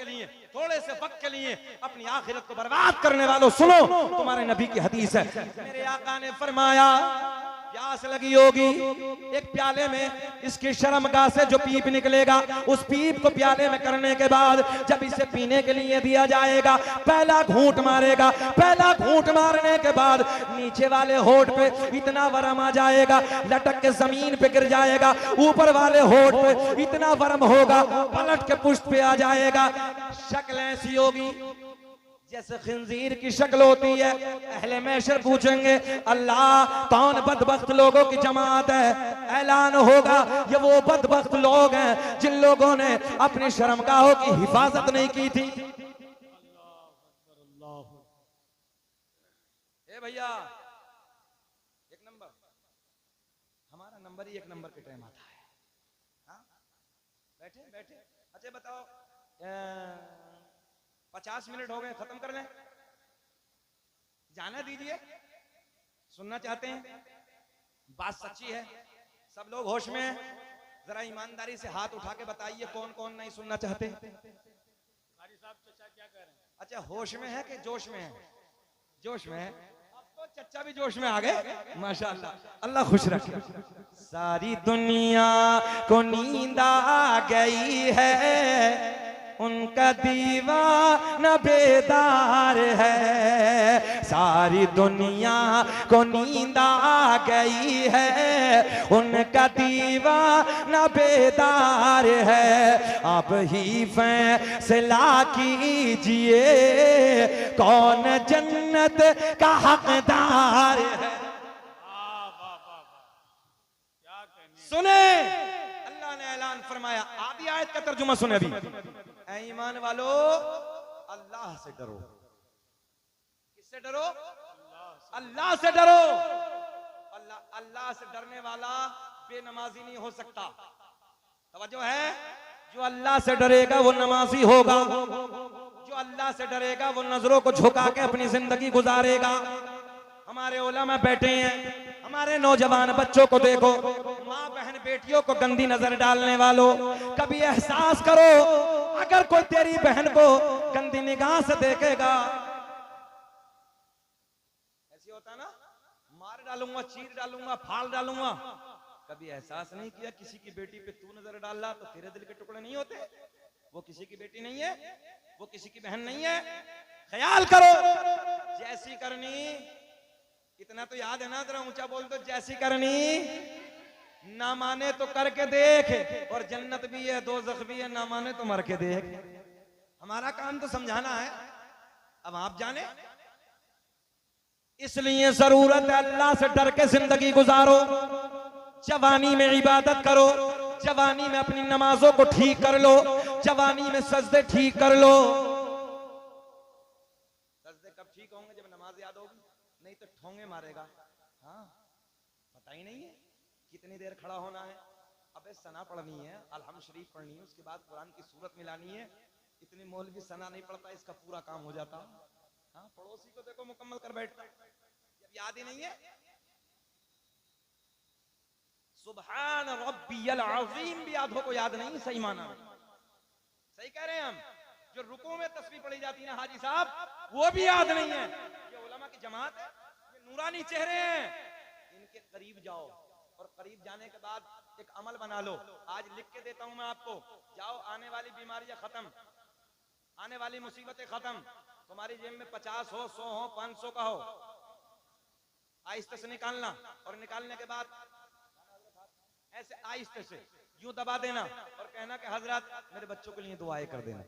के लिए, थोड़े से वक्त के लिए अपनी आखिरत को बर्बाद करने वालों सुनो, तुम्हारे नबी की हदीस है, मेरे आका ने फरमाया प्यास लगी होगी, एक प्याले में इसकी शर्मगाह से जो पीप निकलेगा, उस पीप को प्याले में करने के बाद जब इसे पीने के लिए दिया जाएगा, पहला घूंट मारेगा, पहला घूंट मारने के बाद नीचे वाले होठ पे इतना वरम आ जाएगा, लटक के जमीन पे गिर जाएगा, ऊपर वाले होठ पे इतना वरम होगा, पलट के पुष्ट पे आ जाएगा। शक्ल ऐसी होगी जैसे खिंजीर की शक्ल होती है। अहले महशर पूछेंगे अल्लाह कौन बदबख्त लोगों की जमात है? ऐलान होगा ये वो बदबख्त लोग हैं जिन लोगों ने अपनी शर्मगाहों की हिफाजत नहीं की थी। ए भैया एक नंबर, हमारा नंबर ही एक नंबर के टाइम आता है। हाँ बैठे बैठे, अच्छा बताओ 50 मिनट हो गए, खत्म कर लें? जाना दीजिए, सुनना चाहते हैं? बात सच्ची है, सब लोग होश में हैं? जरा ईमानदारी से हाथ उठा के बताइए कौन कौन नहीं सुनना चाहते? कारी साहब चचा क्या कह रहे हैं? अच्छा होश में है कि जोश में है? जोश में है। अब तो चचा भी जोश में आ गए, माशाअल्लाह, अल्लाह खुश रखे। सारी दुनिया को नींद आ गई है, उनका दीवाना बेदार है। सारी दुनिया को नींद आ गई है, उनका दीवाना बेदार है। आप ही फैसला कीजिए कौन जन्नत का हकदार है। क्या कहने? सुने, अल्लाह ने ऐलान फरमाया, आधी आयत का तर्जुमा सुने अभी। ऐ ईमान वालो अल्लाह से डरो। किससे डरो? अल्लाह से डरो। अल्लाह से डरने वाला बेनमाजी नहीं हो सकता। तवज्जो है? जो अल्लाह से डरेगा वो नमाजी होगा, जो अल्लाह से डरेगा वो नजरों को झुका के अपनी जिंदगी गुजारेगा। हमारे उलमा बैठे हैं, हमारे नौजवान बच्चों को देखो, माँ बहन बेटियों को गंदी नजर डालने वालों, कभी एहसास करो अगर कोई तेरी बहन को गंदी निगाह से देखेगा, ऐसी होता ना, मार डालूंगा, चीर डालूंगा, फाड़ डालूंगा। कभी एहसास नहीं किया किसी की बेटी पे तू नजर डाल रहा तो तेरे दिल के टुकड़े नहीं होते? वो किसी की बेटी नहीं है, वो किसी की बहन नहीं है। ख्याल करो, जैसी करनी, इतना तो याद है ना, जरा ऊंचा बोल दो, जैसी करनी ना माने तो करके देख, और जन्नत भी है दोज़ख भी है, ना माने तो मर के देख। हमारा काम तो समझाना है, अब आप जाने। इसलिए जरूरत है अल्लाह से डर के जिंदगी गुजारो। जवानी में इबादत करो, जवानी में अपनी नमाजों को ठीक कर लो, जवानी में सजदे ठीक कर लो। सजदे कब ठीक होंगे? जब नमाज याद होगी, नहीं तो ठोंगे मारेगा। हाँ पता ही नहीं है कितनी देर खड़ा होना है। अबे सना पढ़नी है, अलहम शरीफ पढ़नी है, उसके बाद कुरान की सूरत मिलानी है। इतनी मौलवी सना नहीं पढ़ता, इसका पूरा काम हो जाता। हाँ पड़ोसी को देखो मुकम्मल कर बैठता, जब याद ही नहीं है। सुभान रब्बियल अज़ीम भी याद हो को याद नहीं, सही माना में सही कह रहे हैं हम। जो रुकू में तस्बीह पढ़ी जाती है ना हाजी साहब, वो भी याद नहीं है। ये उलमा की जमात है, ये नूरानी चेहरे हैं, इनके करीब जाओ, और करीब जाने के बाद एक अमल बना लो। आज लिख के देता हूं मैं आपको, जाओ, आने वाली बीमारियां खत्म, आने वाली मुसीबतें खत्म। तुम्हारी जेब में 50 हो, 100 हो, 500 का हो, आहिस्ते से निकालना, और निकालने के बाद ऐसे आहिस्ते से यूं दबा देना और कहना कि हजरत मेरे बच्चों के लिए दुआएं कर देना।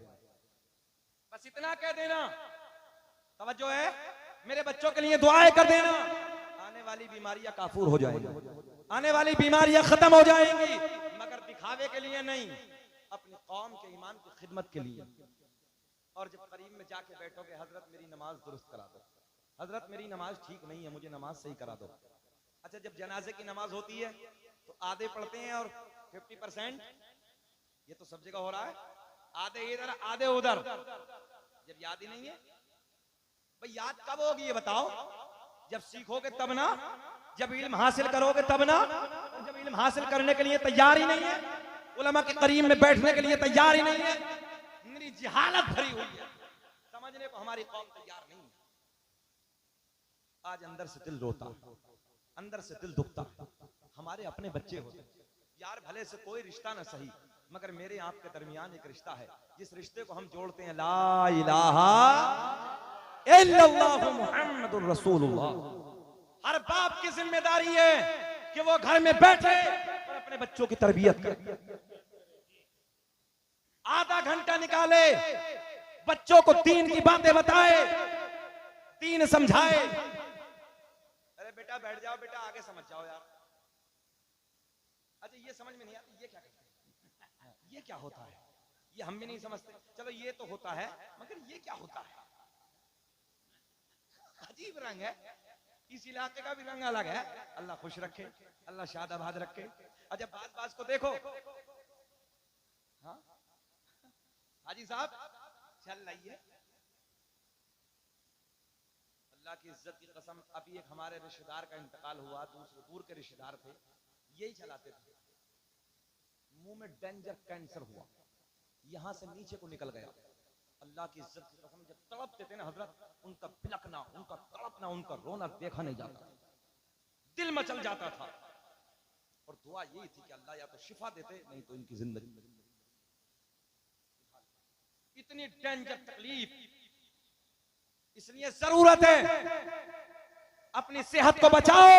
बस इतना कह देना, तवज्जो है, मेरे बच्चों के लिए दुआएं कर देना। आने वाली बीमारियां काफूर हो जाएंगी, आने वाली बीमारियां खत्म हो जाएंगी, मगर दिखावे के लिए नहीं, अपनी कौम के ईमान की खिदमत के लिए। और जब करीब में जाके बैठोगे, हजरत मेरी नमाज दुरुस्त करा दो, हजरत मेरी नमाज ठीक नहीं है, मुझे नमाज सही करा दो। अच्छा, जब जनाजे की नमाज होती है तो आधे पढ़ते हैं और 50%, ये तो सब जगह हो रहा है, आधे इधर आधे उधर। जब याद ही नहीं है भाई, याद कब होगी ये बताओ? जब सीखोगे तब ना, जब इल्म हासिल करोगे तब ना। जब इल्म हासिल करने के लिए तैयार ही नहीं है, उलमा के करीब में बैठने के लिए तैयार ही नहीं है, मेरी जहालत भरी हुई है, समझने को हमारी कौम तैयार नहीं है। आज अंदर से दिल रोता, अंदर से दिल दुखता। हमारे अपने बच्चे होते यार, भले से कोई रिश्ता ना सही, मगर मेरे आपके दरमियान एक रिश्ता है, जिस रिश्ते को हम जोड़ते हैं ला इलाहा इल्लल्लाहु मुहम्मदुर रसूलुल्लाह। हर बाप की जिम्मेदारी है कि वो घर में बैठे और अपने बच्चों की तरबियत करे, आधा घंटा निकाले, बच्चों को दीन की बातें बताए, दीन समझाए। अरे बेटा बैठ जाओ, बेटा आगे समझ जाओ यार। अच्छा ये समझ में नहीं आती, ये क्या कहते हैं, ये क्या होता है, ये हम भी नहीं समझते। चलो ये तो होता है, मगर ये क्या होता है, अजीब रंग है, इस इलाके का भी रंग अलग है। अल्लाह खुश रखे, अल्लाह शादाबाद रखे। अच्छा बात को देखो, हाँ हाजी साहब चल रही है, अल्लाह की इज्जत की कसम। अभी एक हमारे रिश्तेदार का इंतकाल हुआ, दूर के रिश्तेदार थे, यही चलाते थे, मुंह में डेंजर कैंसर हुआ, यहां से नीचे को निकल गया। अल्लाह की इज्जत की कसम, जब तड़पते थे ना हजरत, उनका बिलकना, उनका तड़पना, उनका रोना देखा नहीं जाता, दिल मचल जाता था। और दुआ यही थी कि अल्लाह या तो शिफा देते, नहीं तो इनकी जिंदगी। इतनी डेंजर तकलीफ, इसलिए जरूरत है अपनी सेहत को बचाओ।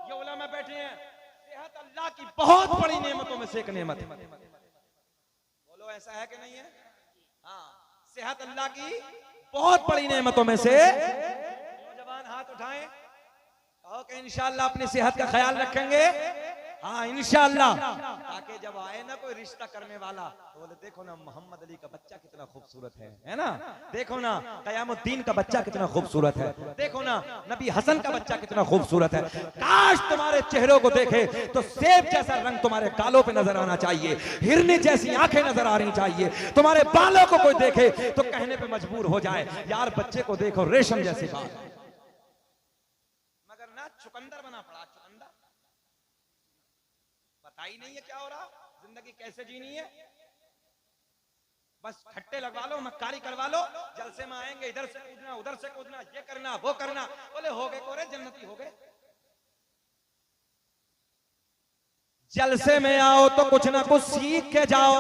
ये उलमा बैठे हैं, सेहत अल्लाह की बहुत बड़ी नेमतों में से एक नेमत है। बोलो ऐसा है कि नहीं है? हाँ, सेहत अल्लाह की बहुत बड़ी नेमतों में से। नौजवान हाथ उठाएं, कहो कि इंशाअल्लाह अपनी सेहत का ख्याल रखेंगे। हाँ इंशाअल्लाह, ताकि जब आए ना कोई रिश्ता करने वाला तो बोले देखो ना मोहम्मद अली का बच्चा कितना खूबसूरत है ना, देखो ना कयामुद्दीन का बच्चा कितना खूबसूरत है, देखो ना नबी हसन का बच्चा कितना खूबसूरत है। काश तुम्हारे चेहरों को देखे तो सेब जैसा रंग तुम्हारे गालों पे नजर आना चाहिए, हिरनी जैसी आंखें नजर आनी चाहिए, तुम्हारे बालों को कोई देखे तो कहने पे मजबूर हो जाए यार बच्चे को देखो रेशम जैसी बाल, मगर ना चुकंदर बना पड़ा। पता ही नहीं है क्या हो रहा, जिंदगी कैसे जीनी है, बस खट्टे लगवा लो, मक्कारी करवा लो, जलसे में आएंगे इधर से कूदना उधर से कूदना, ये करना वो करना, बोले हो गए कोरे जन्नती हो गए। जलसे में आओ तो कुछ ना कुछ सीख के जाओ।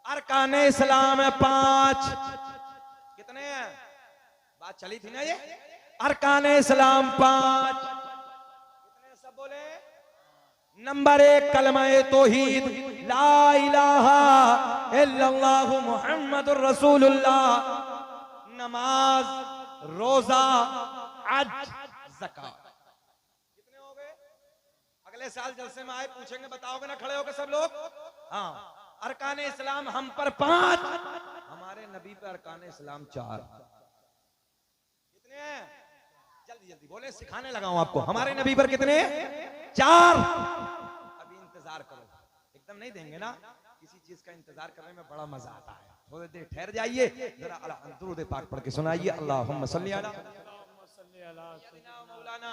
अरकाने इस्लाम है 5, कितने हैं, बात चली थी ना ये, अरकाने इस्लाम 5, कितने सब बोले। नंबर 1 कलमा-ए तौहीद, ला इलाहा इल्लल्लाहु मुहम्मदुर रसूलुल्लाह। नमाज, रोजा, हज, ज़कात, कितने हो गए? अगले साल जलसे में आए पूछेंगे, बताओगे ना खड़े होकर सब लोग? हाँ, अरकाने इस्लाम हम पर 5, हमारे नबी पर अरकाने इस्लाम 4, कितने हैं? जल्दी जल्दी बोले, सिखाने लगाऊं आपको। हमारे नबी पर कितने? 4। अभी इंतजार करो, एकदम नहीं देंगे ना, किसी चीज का इंतजार करने में बड़ा मजा आता है, थोड़ी देर ठहर जाइए, जरा दुरूद पाक पढ़ के सुनाइए। अल्लाहुम्मा सल्ली अला मौलाना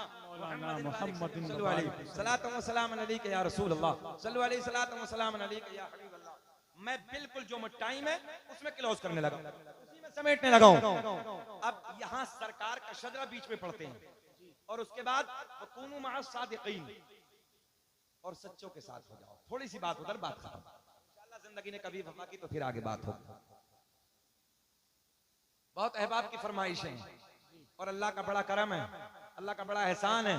मुहम्मद सल्लल्लाहु व सलाम अलैका या रसूल अल्लाह सल्लल्लाहु अलैहि सलाम व सलाम अलैका या हबीब अल्लाह। मैं बिल्कुल जो टाइम है उसमें क्लोज करने लगा, समेटने लगा हूं। अब यहाँ सरकार का शजरा बीच में पढ़ते हैं और उसके बाद वकूनू मअ सादिकीन, और सच्चों के साथ हो जाओ। थोड़ी सी बात उधर, बात खत्म। इंशाअल्लाह जिंदगी ने कभी वफा की तो फिर आगे बात हो। बहुत अहबाब की फरमाइशें और अल्लाह का बड़ा करम है, अल्लाह का बड़ा एहसान है।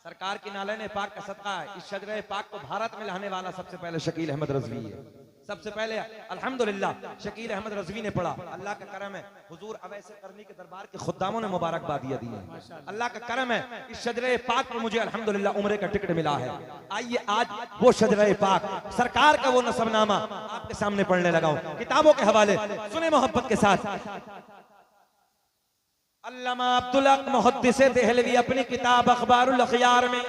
सरकार की नाले पाक का सदका है, इस शजरे पाक को भारत में लाने वाला सबसे पहले शकील अहमद रज़वी है। सबसे पहले अल्हम्दुलिल्लाह शकील अहमद रज़वी ने पढ़ा। अल्लाह का करम है, हुजूर अवैसे करनी के दरबार के खुद्दामों ने मुबारकबादियां दी है। अल्लाह का करम है, इस शजरे पाक पर मुझे अल्हम्दुलिल्लाह उम्रे का टिकट मिला है। आइए आज वो शजरे पाक, सरकार का वो नसबनामा आपके सामने पढ़ने लगा हूं, किताबों के हवाले सुने मोहब्बत के साथ। अल्लामा अब्दुल हक मुहद्दिस देहलवी अपनी किताब अखबारुल अखयार में,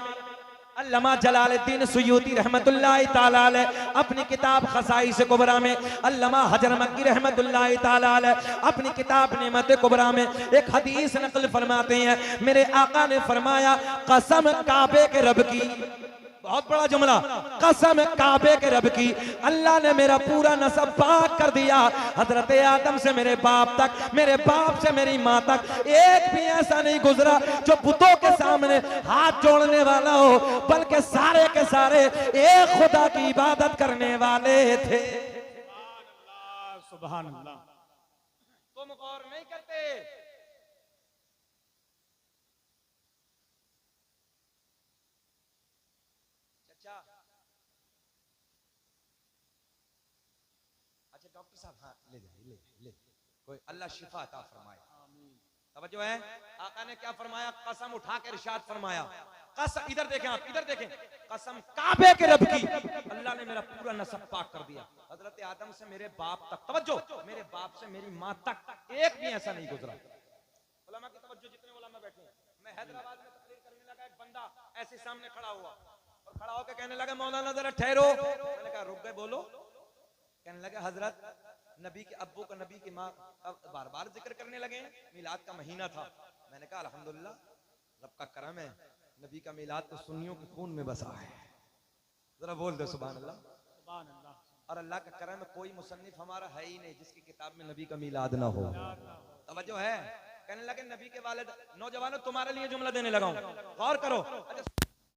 अल्लामा जलालुद्दीन सुयूती रहमतुल्लाहि ताला अलैह अपनी किताब खसाइस कुबरा में, अल्लामा हजर मक्की रहमतुल्लाहि ताला अलैह अपनी किताब नेमत कुबरा में एक हदीस नकल फरमाते हैं, मेरे आका ने फरमाया कसम काबे के रब की, बहुत बड़ा जुमला, कसम काबे के रब की, अल्लाह ने मेरा पूरा नसब पाक कर दिया। हजरत आदम से मेरे बाप तक, मेरे बाप से मेरी माँ तक, एक भी ऐसा नहीं गुजरा जो बुतों के सामने हाथ जोड़ने वाला हो, बल्कि सारे के सारे एक खुदा की इबादत करने वाले थे। सुभान अल्लाह। तुम गौर नहीं करते। अच्छा अच्छा डॉक्टर साहब, हाँ ले जाइए, ले कोई अल्लाह शिफा अता फरमाए। तवज्जो है, आका ने क्या फरमाया, कसम उठा के इरशाद फरमाया, कसम, इधर देखें आप, इधर देखें, कसम काबे के रब की, अल्लाह ने मेरा पूरा नसब पाक कर दिया। हजरत आदम से मेरे बाप तक, तवज्जो, मेरे बाप से मेरी माँ तक एक भी ऐसा नहीं गुजरा। उलमा की तवज्जो, जितने उलमा बैठे हैं, मैं हैदराबाद में तकरीर करने लगा, एक बंदा ऐसे सामने खड़ा हुआ और खड़ा होकर कहने लगा, मौलाना जरा ठहरो। मैंने कहा रुक गए, बोलो। कहने लगा, हजरत नबी के अब्बू का, नबी की माँ का बार बार जिक्र करने लगे, मिलाद का महीना था। मैंने कहा अल्हम्दुलिल्लाह, रब का करम है, नबी का मिलाद तो सुन्नियों के खून में बसा है। जरा बोल दे सुभान अल्लाह। सुभान अल्लाह। और अल्लाह का करम है, कोई मुसन्निफ हमारा है ही नहीं जिसकी किताब में नबी का मिलाद ना हो। तवज्जो है। कहने लगे, नबी के वालिद, नौजवानों तुम्हारे लिए जुमला देने लगा हूं, गौर करो। अच्छा